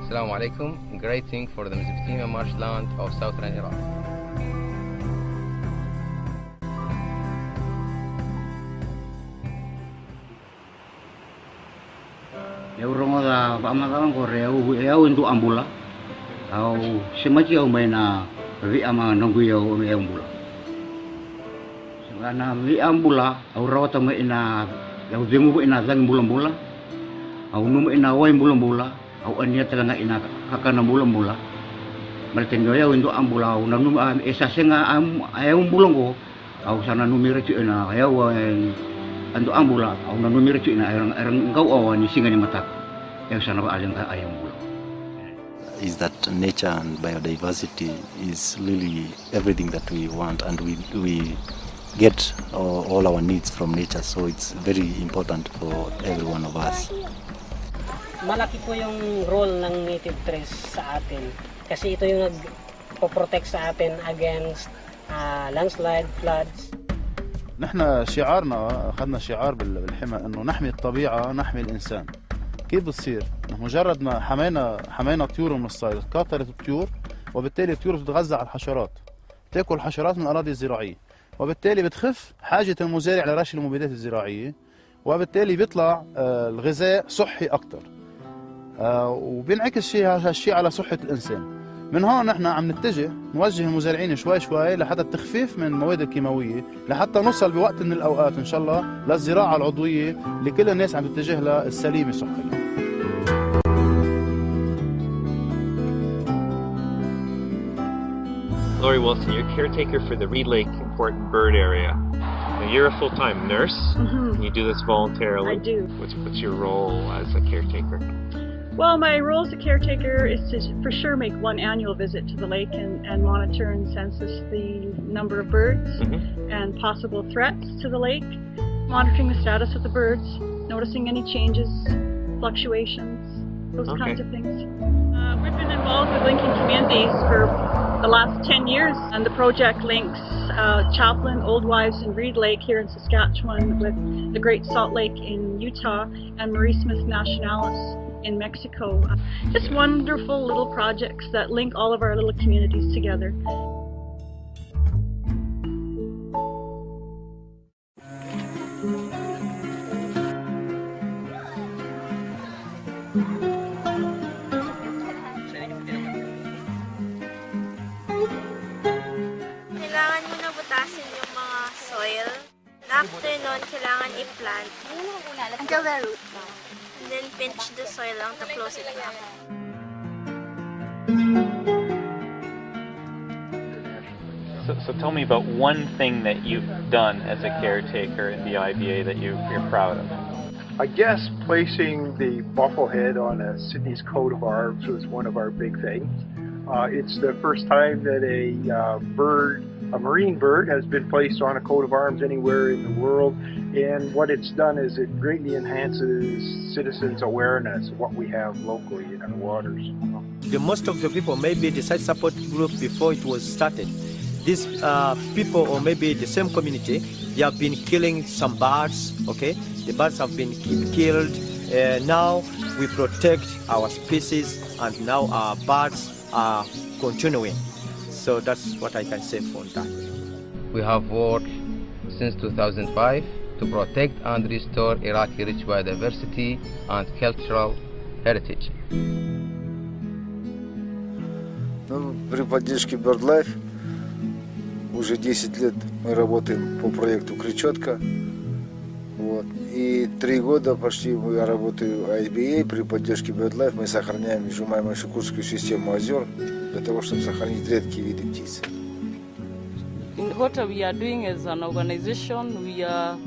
Assalamu alaikum, greeting for the Mesopotamia marshland of southern Iraq. Eu rongoda pamatalang ko eu into ambula. Au semaji au maina vi ama nonggu eu ambula. Karena vi ambula au rawata maina eu dengu ina zang bulan-bulan. Au numu ina wai bulan-bulan. Au ania talanga ina kakana bulan-bulan. Maltengo eu into ambula au nanu esa senga eu bulango. Au sana numero tu ina eu ando ambula au numero tu ina erang engkau awan singa ni mata. Eu sana ba alang ayam bulan. Is that nature and biodiversity is really everything that we want, and we get all our needs from nature, so it's very important for every one of us. Malaki po yung role ng native trees sa atin kasi ito yung nagpo-protect sa atin against landslide, floods. نحن شعارنا أخذنا شعار بالحمى إنه نحمي الطبيعة نحمي الإنسان. كيف بتصير؟ مجرد ما حمينا طيور من الصيد، تكاثرت الطيور وبالتالي الطيور بتتغذى على الحشرات، تاكل الحشرات من الأراضي الزراعية، وبالتالي بتخف حاجة المزارع لرش المبيدات الزراعية، وبالتالي بيطلع الغذاء صحي أكثر، وبينعكس هالشيء على صحة الإنسان. من هون نحن عم نتجه نوجه المزارعين شوي لحتى التخفيف من المواد الكيماوية لحتى نوصل بوقت من الأوقات إن شاء الله للزراعة العضوية اللي كل الناس عم تتجه لها السليمة صحيا. Lori Wilson, you're caretaker for the Reed Lake Important Bird Area. Now, you're a full-time nurse. Mm-hmm. You do this voluntarily. I do. What's your role as a caretaker? Well, my role as a caretaker is to for sure make one annual visit to the lake and monitor and census the number of birds and possible threats to the lake, monitoring the status of the birds, noticing any changes, fluctuations, those kinds of things. We've been involved with linking communities for the last 10 years, and the project links Chaplin, Old Wives, and Reed Lake here in Saskatchewan with the Great Salt Lake in Utah and Marie Smith Nationalis in Mexico. Just wonderful little projects that link all of our little communities together. Kailangan mo na butasin yung mga soil. After nun, kailangan i-plant until the root. And then pinch the soil lang to close it up. So tell me about one thing that you've done as a caretaker in the IBA that you're proud of. I guess placing the bufflehead on a Sydney's coat of arms was one of our big things. It's the first time that a marine bird has been placed on a coat of arms anywhere in the world, and what it's done is it greatly enhances citizens' awareness of what we have locally in our waters. Most of the people, maybe the site support group before it was started, these people or maybe the same community, they have been killing some birds, okay? The birds have been killed. Now we protect our species and now our birds are continuing. So that's what I can say for that. We have worked since 2005 to protect and restore Iraqi rich biodiversity and cultural heritage. При поддержке BirdLife уже 10 лет мы работаем по проекту «Крючетка». Вот. И 3 года почти я работаю в IBA при поддержке BirdLife. Мы сохраняем Междумаймо-Шукурскую систему озер для того, чтобы сохранить редкие виды птиц. What we are doing as an organization, we are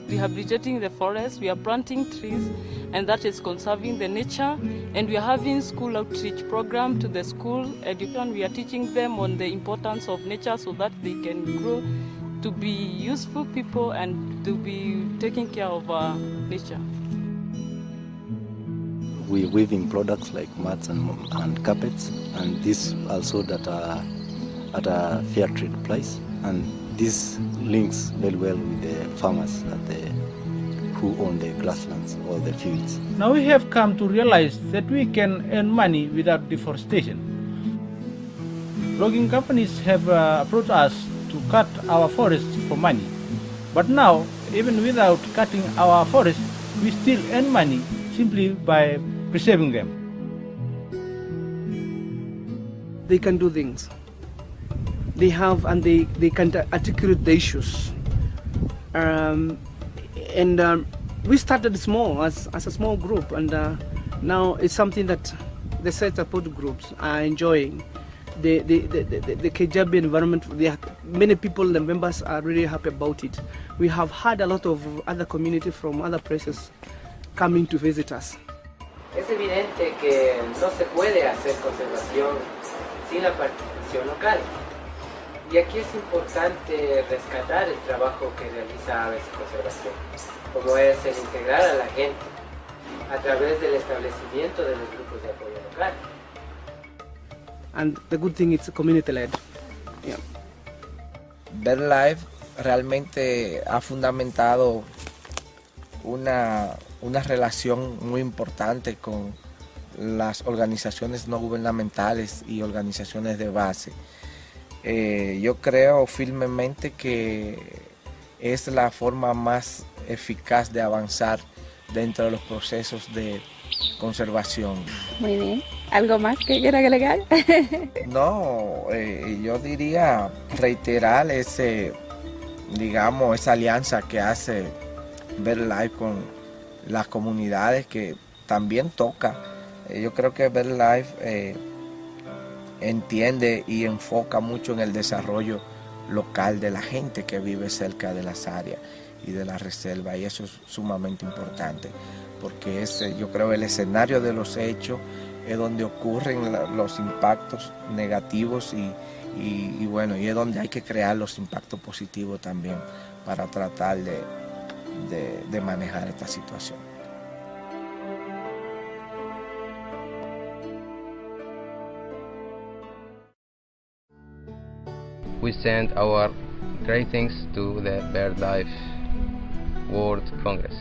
rehabilitating the forest, we are planting trees, and that is conserving the nature. And we are having school outreach program to the school education. We are teaching them on the importance of nature so that they can grow to be useful people and to be taking care of our nature. we're weaving products like mats and carpets, and this also that are at a fair trade price, and this links very well with the farmers who own the grasslands or the fields. Now we have come to realize that we can earn money without deforestation. Logging companies have approached us to cut our forests for money. But now, even without cutting our forests, we still earn money simply by preserving them. They can do things. They have, and they can articulate the issues. We started small, as a small group, and now it's something that the self-support groups are enjoying. The Kejabi environment, many people, the members are really happy about it. We have had a lot of other community from other places coming to visit us. Es evidente que no se puede hacer conservación sin la participación local. Y aquí es importante rescatar el trabajo que realiza Aves y Conservación, como es el integrar a la gente a través del establecimiento de los grupos de apoyo local. And the good thing is community-led. Yeah. BirdLife realmente ha fundamentado una relación muy importante con las organizaciones no gubernamentales y organizaciones de base. Yo creo firmemente que es la forma más eficaz de avanzar dentro de los procesos de conservación. Muy bien. ¿Algo más que quiera agregar? No, yo diría reiterar esa alianza que hace BirdLife con las comunidades, que también toca. Yo creo que BirdLife entiende y enfoca mucho en el desarrollo local de la gente que vive cerca de las áreas y de la reserva, y eso es sumamente importante, porque yo creo el escenario de los hechos es donde ocurren los impactos negativos y bueno, y es donde hay que crear los impactos positivos también para tratar de manejar esta situación. We send our greetings to the BirdLife World Congress.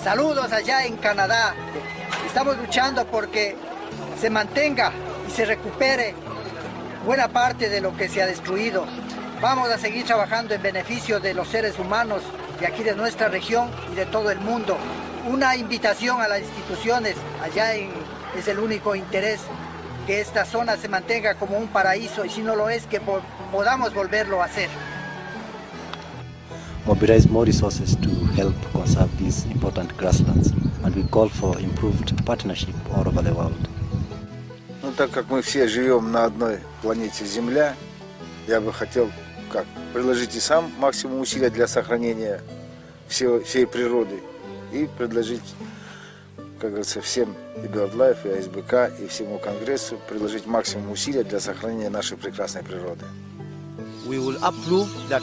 Saludos allá en Canadá. Estamos luchando porque se mantenga y se recupere buena parte de lo que se ha destruido. Vamos a seguir trabajando en beneficio de los seres humanos de aquí de nuestra región y de todo el mundo. Una invitación a las instituciones allá es el único interés, que esta zona se mantenga como un paraíso, y si no lo es, que podamos volverlo a hacer. Mobilize more resources to help conserve these important grasslands, and we call for improved partnership all over the world. Ну, так как мы все живем на одной планете Земля, я бы хотел приложить и сам максимум усилий для сохранения всей природы и предложить, как говорится, всем и BirdLife, и АСБК, и всему Конгрессу приложить максимум усилий для сохранения нашей прекрасной природы. We will approve that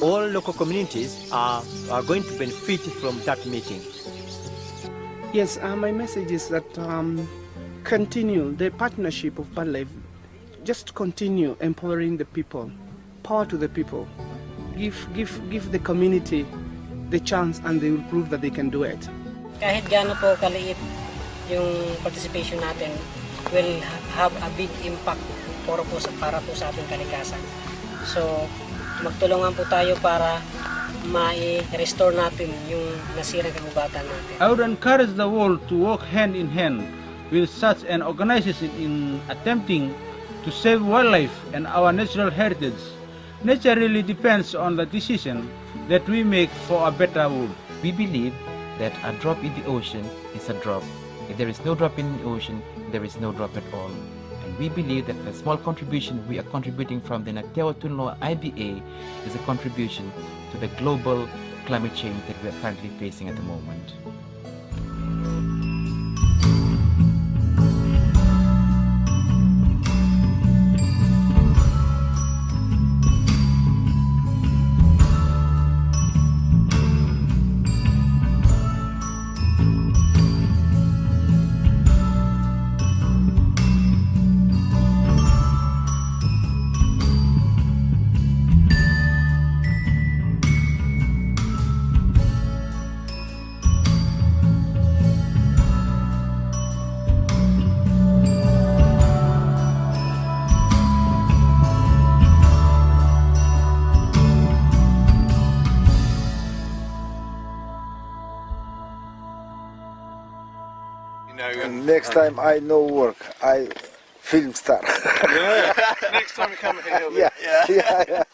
all local communities are going to benefit from that meeting. Yes, my message is that continue the partnership of BirdLife. Just continue empowering the people, power to the people. Give the community the chance, and they will prove that they can do it. Kahit gaano po kaliit yung participation natin, will have a big impact para po sa ating kalikasan. So, magtulungan po tayo para ma-restore natin yung nasirang kagubatan natin. I would encourage the world to work hand in hand with such an organization in attempting to save wildlife and our natural heritage. Nature really depends on the decision that we make for a better world. We believe that a drop in the ocean is a drop. If there is no drop in the ocean, there is no drop at all. And we believe that the small contribution we are contributing from the Nateo-Tunlo IBA is a contribution to the global climate change that we are currently facing at the moment. And next time I no work, I film star. Yeah. Next time you come here, yeah.